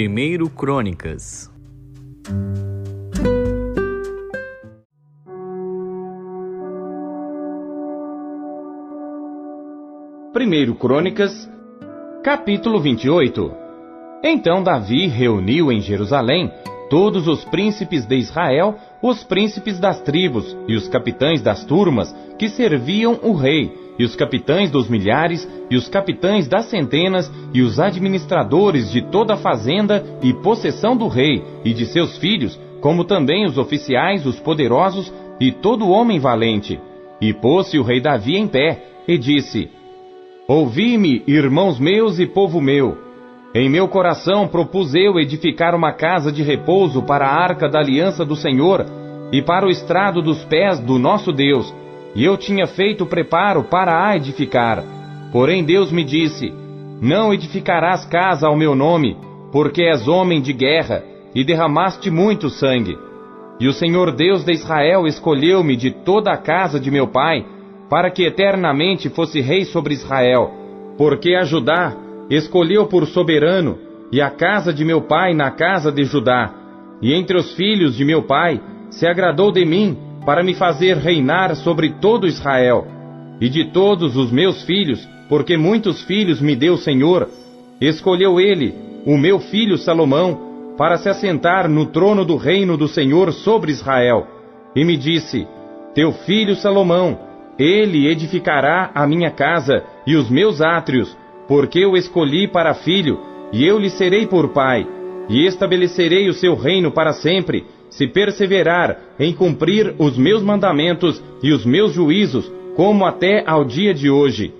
1 Crônicas. Primeiro Crônicas, capítulo 28. Então Davi reuniu em Jerusalém todos os príncipes de Israel, os príncipes das tribos e os capitães das turmas que serviam o rei, e os capitães dos milhares e os capitães das centenas e os administradores de toda a fazenda e possessão do rei e de seus filhos, como também os oficiais, os poderosos e todo homem valente. E pôs-se o rei Davi em pé e disse: Ouvi-me, irmãos meus e povo meu. Em meu coração propus eu edificar uma casa de repouso para a arca da aliança do Senhor e para o estrado dos pés do nosso Deus. E eu tinha feito preparo para a edificar. Porém Deus me disse: Não edificarás casa ao meu nome, porque és homem de guerra e derramaste muito sangue. E o Senhor Deus de Israel escolheu-me de toda a casa de meu pai, para que eternamente fosse rei sobre Israel, porque a Judá escolheu por soberano, e a casa de meu pai na casa de Judá. E entre os filhos de meu pai se agradou de mim, para me fazer reinar sobre todo Israel. E de todos os meus filhos, porque muitos filhos me deu o Senhor, escolheu ele, o meu filho Salomão, para se assentar no trono do reino do Senhor sobre Israel. E me disse: Teu filho Salomão, ele edificará a minha casa e os meus átrios, porque eu escolhi para filho, e eu lhe serei por pai, e estabelecerei o seu reino para sempre, se perseverar em cumprir os meus mandamentos e os meus juízos, como até ao dia de hoje.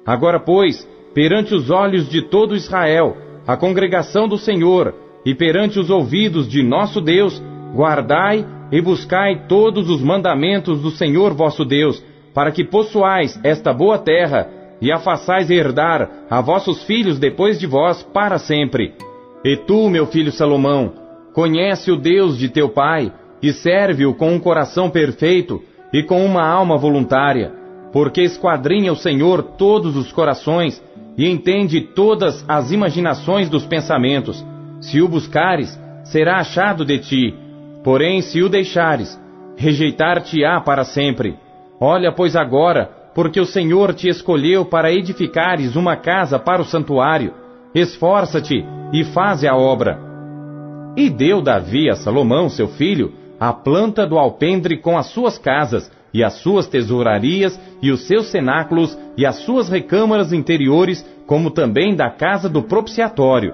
Agora, pois, perante os olhos de todo Israel, a congregação do Senhor, e perante os ouvidos de nosso Deus, guardai e buscai todos os mandamentos do Senhor vosso Deus, para que possuais esta boa terra, e a façais herdar a vossos filhos depois de vós para sempre. E tu, meu filho Salomão, conhece o Deus de teu pai, e serve-o com um coração perfeito e com uma alma voluntária, porque esquadrinha o Senhor todos os corações, e entende todas as imaginações dos pensamentos. Se o buscares, será achado de ti, porém se o deixares, rejeitar-te-á para sempre. Olha, pois agora, porque o Senhor te escolheu para edificares uma casa para o santuário. Esforça-te e faze a obra. E deu Davi a Salomão, seu filho, a planta do alpendre com as suas casas, e as suas tesourarias, e os seus cenáculos, e as suas recâmaras interiores, como também da casa do propiciatório.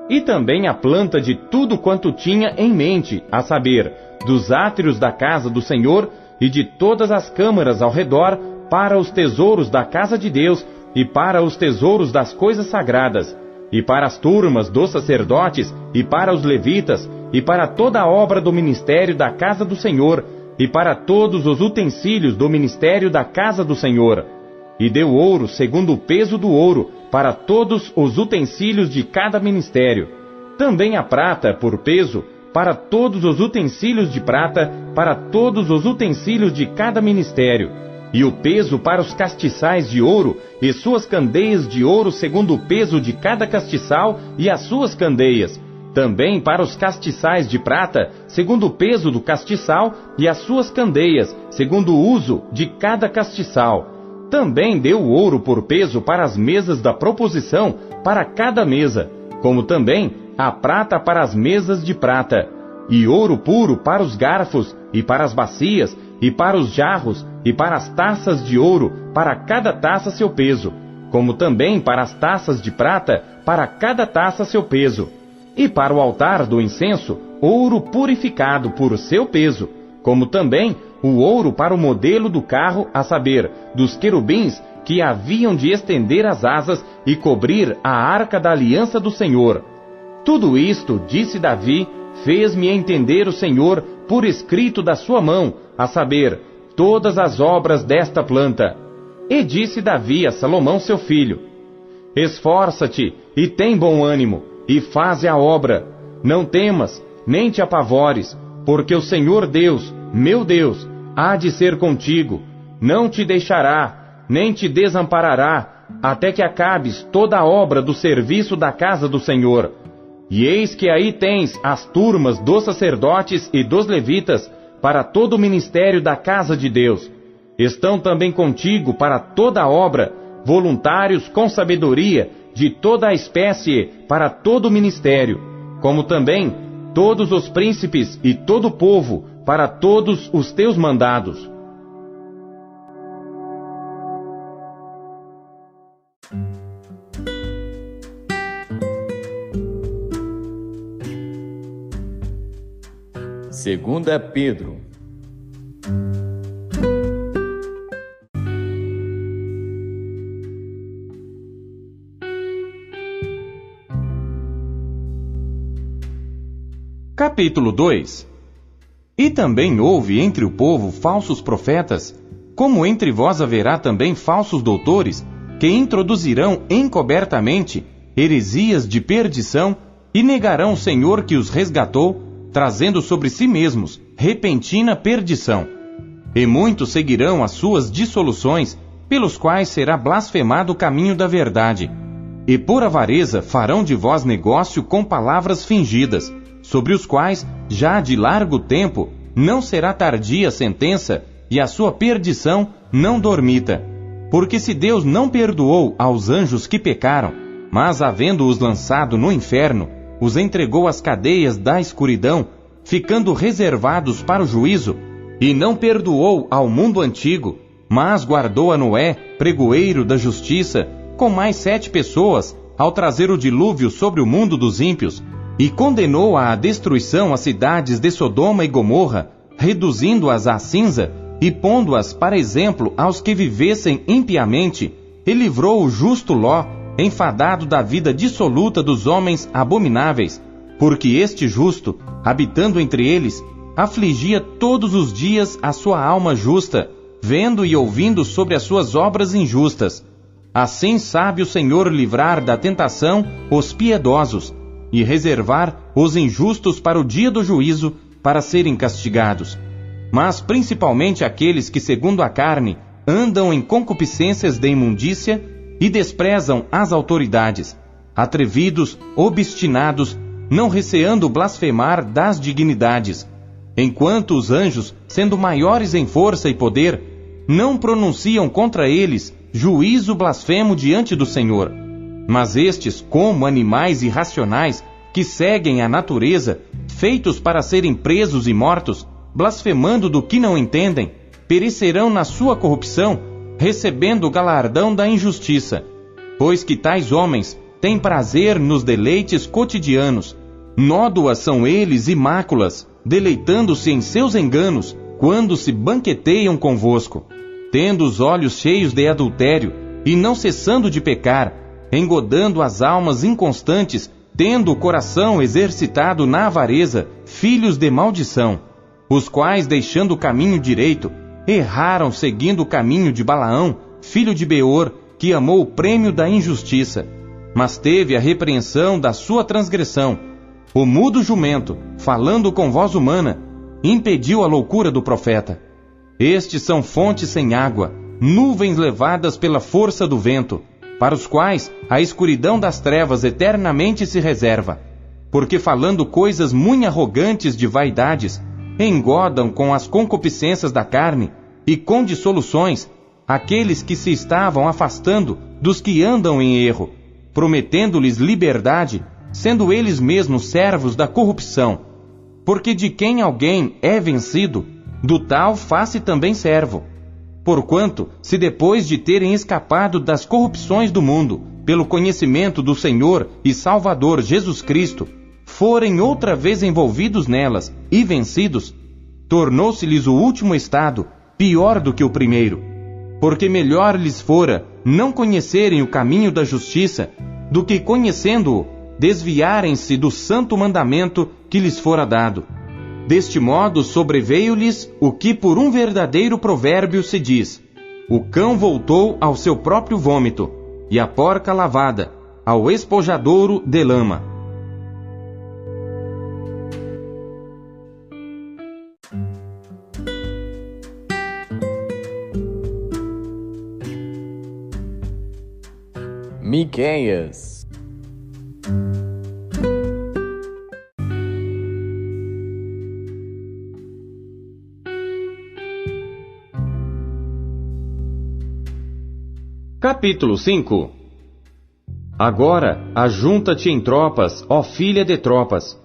E também a planta de tudo quanto tinha em mente, a saber, dos átrios da casa do Senhor, e de todas as câmaras ao redor, para os tesouros da casa de Deus, e para os tesouros das coisas sagradas, e para as turmas dos sacerdotes, e para os levitas, e para toda a obra do ministério da casa do Senhor, e para todos os utensílios do ministério da casa do Senhor. E deu ouro segundo o peso do ouro, para todos os utensílios de cada ministério. Também a prata por peso, para todos os utensílios de prata, para todos os utensílios de cada ministério. E o peso para os castiçais de ouro, e suas candeias de ouro segundo o peso de cada castiçal, e as suas candeias. Também para os castiçais de prata, segundo o peso do castiçal, e as suas candeias, segundo o uso de cada castiçal. Também deu ouro por peso para as mesas da proposição, para cada mesa, como também a prata para as mesas de prata, e ouro puro para os garfos, e para as bacias, e para os jarros, e para as taças de ouro, para cada taça seu peso, como também para as taças de prata, para cada taça seu peso. E para o altar do incenso, ouro purificado por seu peso, como também o ouro para o modelo do carro, a saber, dos querubins que haviam de estender as asas e cobrir a arca da aliança do Senhor. Tudo isto, disse Davi, fez-me entender o Senhor por escrito da sua mão, a saber, todas as obras desta planta. E disse Davi a Salomão seu filho: Esforça-te e tem bom ânimo, e faze a obra. Não temas, nem te apavores, porque o Senhor Deus, meu Deus, há de ser contigo. Não te deixará, nem te desamparará, até que acabes toda a obra do serviço da casa do Senhor. E eis que aí tens as turmas dos sacerdotes e dos levitas para todo o ministério da casa de Deus. Estão também contigo para toda a obra, voluntários com sabedoria, de toda a espécie para todo o ministério, como também todos os príncipes e todo o povo para todos os teus mandados. Segunda Pedro. Capítulo 2. E também houve entre o povo falsos profetas, como entre vós haverá também falsos doutores, que introduzirão encobertamente heresias de perdição e negarão o Senhor que os resgatou, trazendo sobre si mesmos repentina perdição. E muitos seguirão as suas dissoluções, pelos quais será blasfemado o caminho da verdade. E por avareza farão de vós negócio com palavras fingidas, sobre os quais, já de largo tempo, não será tardia a sentença, e a sua perdição não dormita. Porque se Deus não perdoou aos anjos que pecaram, mas havendo-os lançado no inferno, os entregou às cadeias da escuridão, ficando reservados para o juízo, e não perdoou ao mundo antigo, mas guardou a Noé, pregoeiro da justiça, com mais 7 pessoas, ao trazer o dilúvio sobre o mundo dos ímpios, e condenou à destruição as cidades de Sodoma e Gomorra, reduzindo-as à cinza, e pondo-as para exemplo aos que vivessem impiamente, e livrou o justo Ló, enfadado da vida dissoluta dos homens abomináveis, porque este justo, habitando entre eles, afligia todos os dias a sua alma justa, vendo e ouvindo sobre as suas obras injustas. Assim sabe o Senhor livrar da tentação os piedosos, e reservar os injustos para o dia do juízo, para serem castigados. Mas principalmente aqueles que, segundo a carne, andam em concupiscências de imundícia, e desprezam as autoridades, atrevidos, obstinados, não receando blasfemar das dignidades, enquanto os anjos, sendo maiores em força e poder, não pronunciam contra eles juízo blasfemo diante do Senhor. Mas estes, como animais irracionais, que seguem a natureza, feitos para serem presos e mortos, blasfemando do que não entendem, perecerão na sua corrupção, recebendo o galardão da injustiça. Pois que tais homens têm prazer nos deleites cotidianos, nódoas são eles e máculas, deleitando-se em seus enganos, quando se banqueteiam convosco, tendo os olhos cheios de adultério, e não cessando de pecar, engodando as almas inconstantes, tendo o coração exercitado na avareza, filhos de maldição, os quais, deixando o caminho direito, erraram seguindo o caminho de Balaão, filho de Beor, que amou o prêmio da injustiça, mas teve a repreensão da sua transgressão. O mudo jumento, falando com voz humana, impediu a loucura do profeta. Estes são fontes sem água, nuvens levadas pela força do vento, para os quais a escuridão das trevas eternamente se reserva, porque falando coisas muito arrogantes de vaidades, engodam com as concupiscências da carne e com dissoluções aqueles que se estavam afastando dos que andam em erro, prometendo-lhes liberdade, sendo eles mesmos servos da corrupção. Porque de quem alguém é vencido, do tal faz-se também servo. Porquanto, se depois de terem escapado das corrupções do mundo, pelo conhecimento do Senhor e Salvador Jesus Cristo, forem outra vez envolvidos nelas e vencidos, tornou-se-lhes o último estado pior do que o primeiro, porque melhor lhes fora não conhecerem o caminho da justiça, do que conhecendo-o, desviarem-se do santo mandamento que lhes fora dado. Deste modo sobreveio-lhes o que por um verdadeiro provérbio se diz: o cão voltou ao seu próprio vômito, e a porca lavada ao espojadouro de lama. Miqueias. Capítulo 5. Agora, ajunta-te em tropas, ó filha de tropas.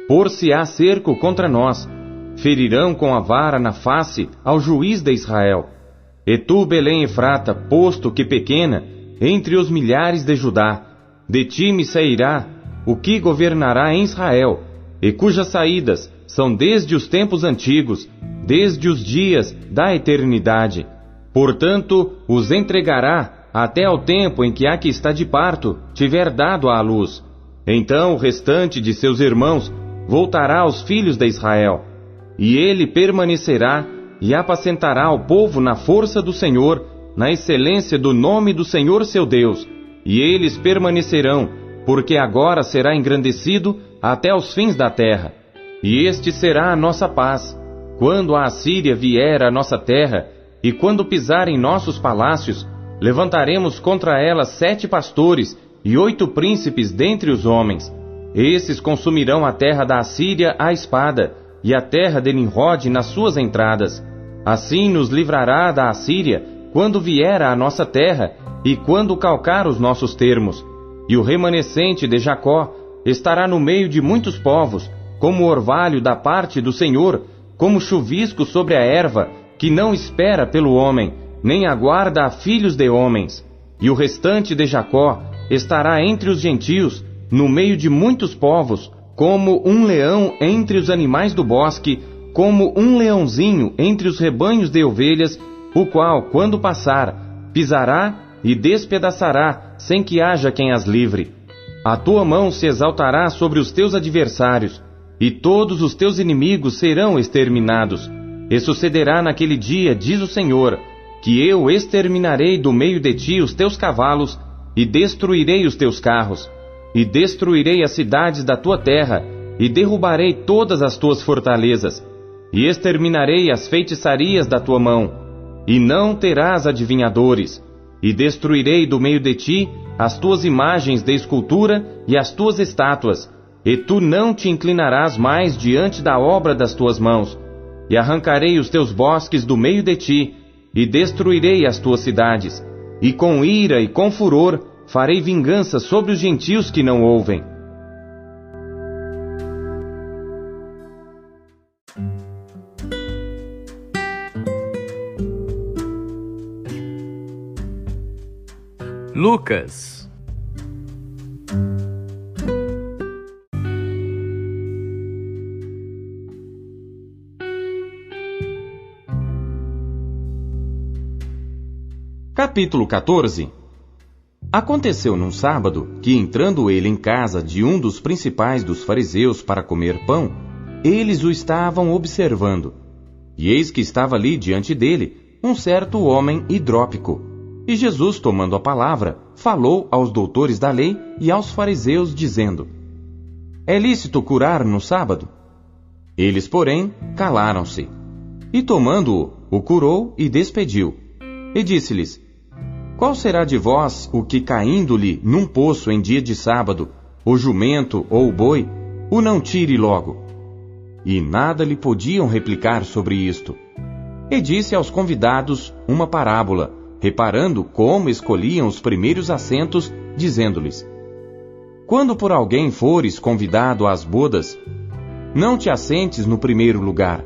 Por-se-á cerco contra nós. Ferirão com a vara na face ao juiz de Israel. E tu, Belém Efrata, posto que pequena, entre os milhares de Judá, de ti me sairá o que governará em Israel, e cujas saídas são desde os tempos antigos, desde os dias da eternidade. Portanto, os entregará até ao tempo em que a que está de parto tiver dado à luz. Então o restante de seus irmãos voltará aos filhos de Israel, e ele permanecerá e apacentará o povo na força do Senhor, na excelência do nome do Senhor seu Deus, e eles permanecerão, porque agora será engrandecido até os fins da terra. E este será a nossa paz. Quando a Assíria vier à nossa terra, e quando pisar em nossos palácios, levantaremos contra ela 7 pastores e 8 príncipes dentre os homens. Esses consumirão a terra da Assíria à espada, e a terra de Nimrod nas suas entradas. Assim nos livrará da Assíria, quando vier à nossa terra, e quando calcar os nossos termos. E o remanescente de Jacó estará no meio de muitos povos, como orvalho da parte do Senhor, como chuvisco sobre a erva, que não espera pelo homem, nem aguarda a filhos de homens. E o restante de Jacó estará entre os gentios, no meio de muitos povos, como um leão entre os animais do bosque, como um leãozinho entre os rebanhos de ovelhas, o qual, quando passar, pisará e despedaçará, sem que haja quem as livre. A tua mão se exaltará sobre os teus adversários, e todos os teus inimigos serão exterminados. E sucederá naquele dia, diz o Senhor, que eu exterminarei do meio de ti os teus cavalos, e destruirei os teus carros, e destruirei as cidades da tua terra, e derrubarei todas as tuas fortalezas, e exterminarei as feitiçarias da tua mão, e não terás adivinhadores, e destruirei do meio de ti as tuas imagens de escultura e as tuas estátuas, e tu não te inclinarás mais diante da obra das tuas mãos, e arrancarei os teus bosques do meio de ti, e destruirei as tuas cidades, e com ira e com furor farei vingança sobre os gentios que não ouvem. Lucas. Capítulo 14. Aconteceu num sábado que, entrando ele em casa de um dos principais dos fariseus para comer pão, eles o estavam observando. E eis que estava ali diante dele um certo homem hidrópico. E Jesus, tomando a palavra, falou aos doutores da lei e aos fariseus, dizendo: É lícito curar no sábado? Eles, porém, calaram-se. E tomando-o, o curou e despediu. E disse-lhes: Qual será de vós o que, caindo-lhe num poço em dia de sábado, o jumento ou o boi, o não tire logo? E nada lhe podiam replicar sobre isto. E disse aos convidados uma parábola, reparando como escolhiam os primeiros assentos, dizendo-lhes: Quando por alguém fores convidado às bodas, não te assentes no primeiro lugar.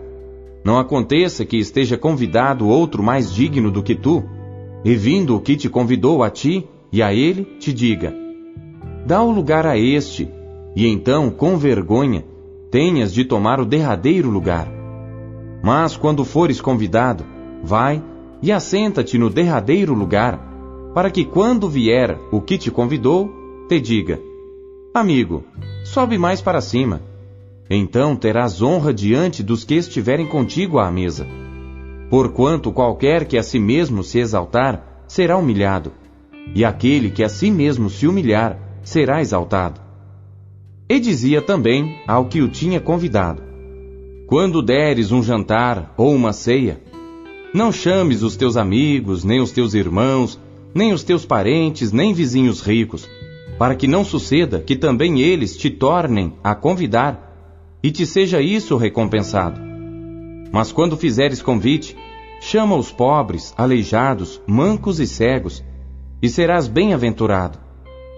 Não aconteça que esteja convidado outro mais digno do que tu, e vindo o que te convidou a ti e a ele, te diga: Dá o lugar a este, e então, com vergonha, tenhas de tomar o derradeiro lugar. Mas quando fores convidado, vai e assenta-te no derradeiro lugar, para que quando vier o que te convidou, te diga: Amigo, sobe mais para cima. Então terás honra diante dos que estiverem contigo à mesa. Porquanto qualquer que a si mesmo se exaltar, será humilhado, e aquele que a si mesmo se humilhar, será exaltado. E dizia também ao que o tinha convidado: Quando deres um jantar ou uma ceia, não chames os teus amigos, nem os teus irmãos, nem os teus parentes, nem vizinhos ricos, para que não suceda que também eles te tornem a convidar, e te seja isso recompensado. Mas quando fizeres convite, chama os pobres, aleijados, mancos e cegos, e serás bem-aventurado,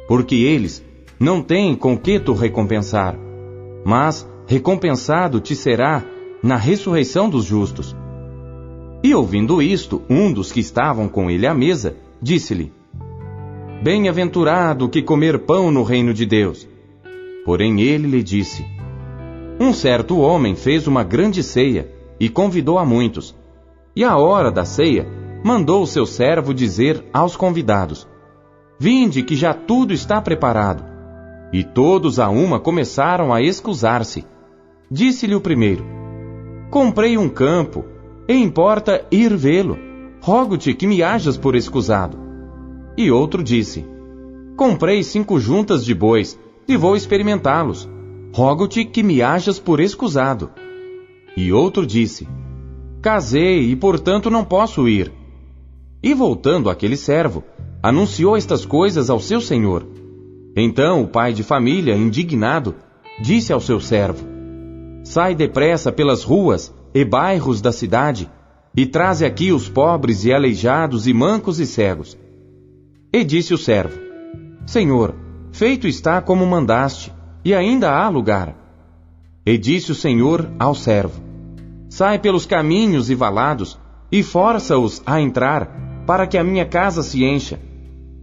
porque eles não têm com que tu recompensar, mas recompensado te será na ressurreição dos justos. E ouvindo isto, um dos que estavam com ele à mesa, disse-lhe: Bem-aventurado que comer pão no reino de Deus. Porém ele lhe disse: Um certo homem fez uma grande ceia e convidou a muitos. E à hora da ceia, mandou o seu servo dizer aos convidados: Vinde, que já tudo está preparado. E todos a uma começaram a excusar-se. Disse-lhe o primeiro: Comprei um campo, e importa ir vê-lo. Rogo-te que me hajas por escusado. E outro disse: Comprei 5 juntas de bois, e vou experimentá-los. Rogo-te que me hajas por escusado. E outro disse: Casei, e portanto não posso ir. E voltando aquele servo, anunciou estas coisas ao seu senhor. Então o pai de família, indignado, disse ao seu servo: Sai depressa pelas ruas e bairros da cidade, e traze aqui os pobres e aleijados e mancos e cegos. E disse o servo: Senhor, feito está como mandaste, e ainda há lugar. E disse o Senhor ao servo: Sai pelos caminhos e valados, e força-os a entrar, para que a minha casa se encha.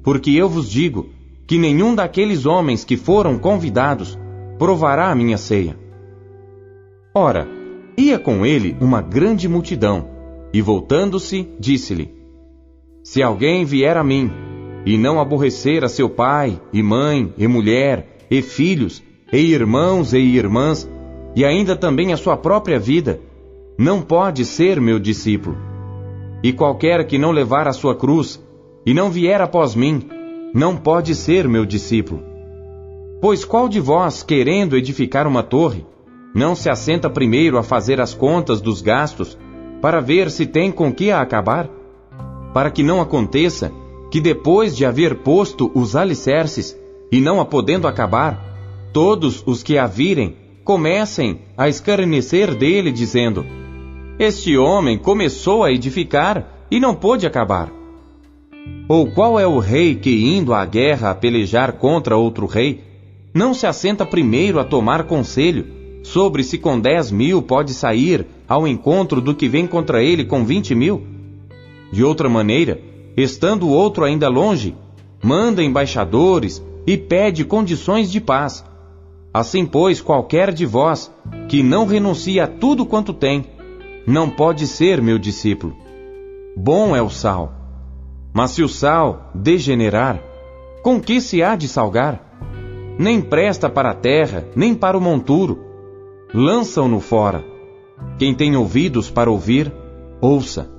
Porque eu vos digo que nenhum daqueles homens que foram convidados provará a minha ceia. Ora, ia com ele uma grande multidão, e voltando-se, disse-lhe: Se alguém vier a mim, e não aborrecer a seu pai, e mãe, e mulher, e filhos, e irmãos e irmãs, e ainda também a sua própria vida, não pode ser meu discípulo. E qualquer que não levar a sua cruz, e não vier após mim, não pode ser meu discípulo. Pois qual de vós, querendo edificar uma torre, não se assenta primeiro a fazer as contas dos gastos, para ver se tem com que a acabar? Para que não aconteça que depois de haver posto os alicerces, e não a podendo acabar, todos os que a virem comecem a escarnecer dele, dizendo: Este homem começou a edificar e não pôde acabar. Ou qual é o rei que, indo à guerra a pelejar contra outro rei, não se assenta primeiro a tomar conselho sobre se com 10.000 pode sair ao encontro do que vem contra ele com 20.000? De outra maneira, estando o outro ainda longe, manda embaixadores e pede condições de paz. Assim, pois, qualquer de vós que não renuncia a tudo quanto tem, não pode ser meu discípulo. Bom é o sal, mas se o sal degenerar, com que se há de salgar? Nem presta para a terra, nem para o monturo. Lançam-no fora. Quem tem ouvidos para ouvir, ouça.